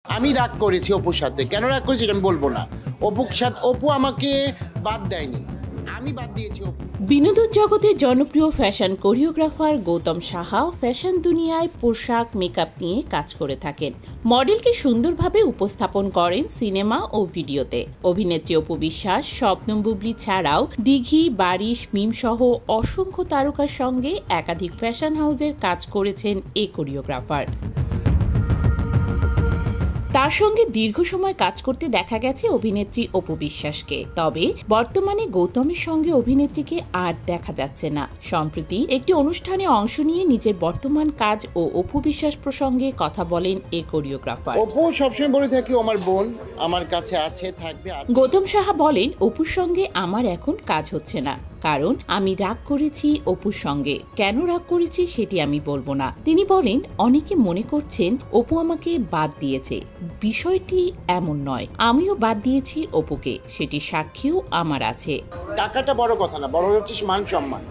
আমি রাগ করেছি অপুর সাথে। কেন রাগ করেছি আমি বলবো না। অপু আমাকে বাদ দেয়নি, আমি বাদ দিয়েছি অপু। বিনোদন জগতের জনপ্রিয় fashion choreographer Gautam Saha fashion দুনিয়ায় পোশাক মেকআপ নিয়ে কাজ করে থাকেন। মডেলকে সুন্দরভাবে উপস্থাপন করেন সিনেমা ও ভিডিওতে। অভিনেত্রী অপু বিশ্বাস, শবনম বুবলি ছাড়াও দিঘি, বারিশ, মিম সহ অসংখ্য তারকার সঙ্গে একাধিক ফ্যাশন হাউসের কাজ করেছেন এই কোরিওগ্রাফার। তার সঙ্গে দীর্ঘ সময় কাজ করতে দেখা গেছে অভিনেত্রী অপু বিশ্বাসকে। তবে বর্তমানে গৌতমের সঙ্গে অভিনেত্রীকে আর দেখা যাচ্ছে না। সম্প্রতি একটি অনুষ্ঠানে অংশ নিয়ে নিজের বর্তমান কাজ ও অপু বিশ্বাস প্রসঙ্গে কথা বলেন এই কোরিওগ্রাফার। অপু সবসময় বলে থাকি আমার বোন, আমার কাছে আছে, থাকবে। গৌতম সাহা বলেন, অপুর সঙ্গে আমার এখন কাজ হচ্ছে না, কারণ আমি রাগ করেছি অপুর সঙ্গে। কেন রাগ করেছি সেটি আমি বলবো না। তিনি বলেন, অনেকে মনে করছেন অপু আমাকে বাদ দিয়েছে। বিষয়টি এমন নয়, আমিও বাদ দিয়েছি অপুকে, সেটি সাক্ষীও আমার আছে। টাকাটা বড় কথা না, বড় হচ্ছে মান সম্মান।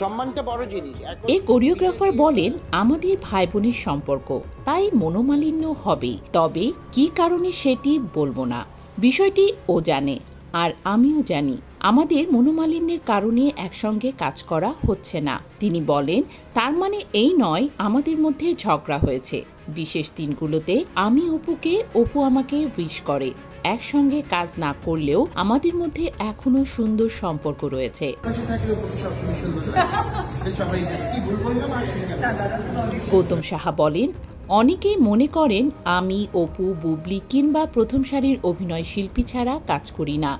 সম্মানটা বড় জিনিস। এই কোরিওগ্রাফার বলেন, আমাদের ভাই বোনের সম্পর্ক, তাই মনোমালিন্য হবেই, তবে কি কারণে সেটি বলবো না। বিষয়টি ও জানে আর আমিও জানি। আমাদের মনোমালিন্যের কারণে একসঙ্গে কাজ করা হচ্ছে না। তিনি বলেন, তার মানে এই নয় আমাদের মধ্যে ঝগড়া হয়েছে। বিশেষ দিনগুলোতে আমি অপুকে, অপু আমাকে উইশ করে। একসঙ্গে কাজ না করলেও আমাদের মধ্যে এখনো সুন্দর সম্পর্ক রয়েছে। গৌতম সাহা বলেন, অনেকেই মনে করেন আমি অপু, বুবলি কিংবা প্রথম সারির অভিনয় শিল্পী ছাড়া কাজ করি না।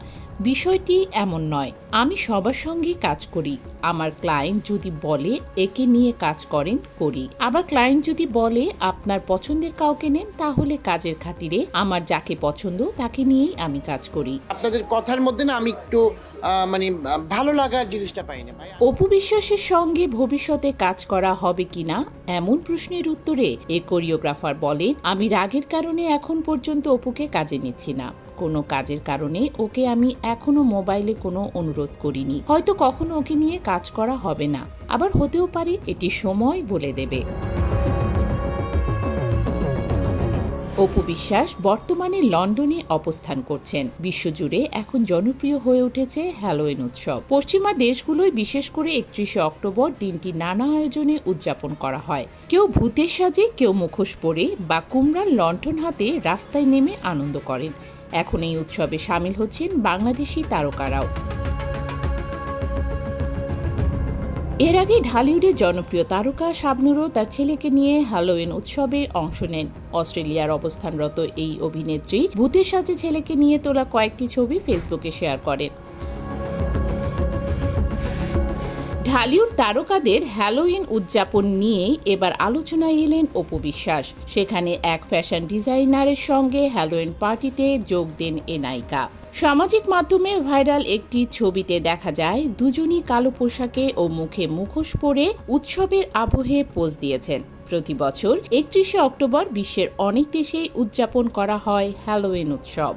বিষয়টি এমন নয়, আমি সবার সঙ্গে কাজ করি। আমার ক্লায়েন্ট যদি বলে একে নিয়ে কাজ করেন, করি। আবার ক্লায়েন্ট যদি বলে আপনার পছন্দের কাউকে নেন, তাহলে কাজের খাতিরে আমার যাকে পছন্দ তাকে নিয়েই আমি কাজ করি। আপনাদের কথার মধ্যে না আমি একটু ভালো লাগার জিনিসটা পাই না। অপু বিশ্বাসের সঙ্গে ভবিষ্যতে কাজ করা হবে কিনা এমন প্রশ্নের উত্তরে এই কোরিওগ্রাফার বলেন, আমি রাগের কারণে এখন পর্যন্ত অপুকে কাজে নিচ্ছি না। কোনো কাজের কারণে ওকে আমি এখনো মোবাইলে কোনো অনুরোধ করিনি। হয়তো কখনো ওকে নিয়ে কাজ করা হবে না, আবার হতেও পারে, এটি সময় বলে দেবে। অপু বিশ্বাস বর্তমানে লন্ডনে অবস্থান করছেন। বিশ্বজুড়ে এখন জনপ্রিয় হয়ে উঠেছে হ্যালোউইন উৎসব। পশ্চিমা দেশগুলোয় বিশেষ করে 31শে অক্টোবর দিনটি নানা আয়োজনে উদযাপন করা হয়। কেউ ভূতের সাজে, কেউ মুখোশ পরে বা কুমড়ার লণ্ঠন হাতে রাস্তায় নেমে আনন্দ করেন। এখন এই উৎসবে সামিল হচ্ছেন বাংলাদেশি তারকারাও। এর আগে ঢালিউডের জনপ্রিয় তারকা শাবনূরও তার ছেলেকে নিয়ে হ্যালোউইন উৎসবে অংশ নেন। অস্ট্রেলিয়ার অবস্থানরত এই অভিনেত্রী ভূতের সাজে ছেলেকে নিয়ে তোলা কয়েকটি ছবি ফেসবুকে শেয়ার করেন। ঢালিউড তারকাদের হ্যালোউইন উদযাপন নিয়েই এবার আলোচনায় এলেন অপু বিশ্বাস। সেখানে এক ফ্যাশন ডিজাইনারের সঙ্গে হ্যালোউইন পার্টিতে যোগ দেন এ নায়িকা। সামাজিক মাধ্যমে ভাইরাল একটি ছবিতে দেখা যায় দুজনই কালো পোশাকে ও মুখে মুখোশ পরে উৎসবের আবহে পোজ দিয়েছেন। প্রতি বছর 31শে অক্টোবর বিশ্বের অনেক দেশেই উদযাপন করা হয় হ্যালোউইন উৎসব।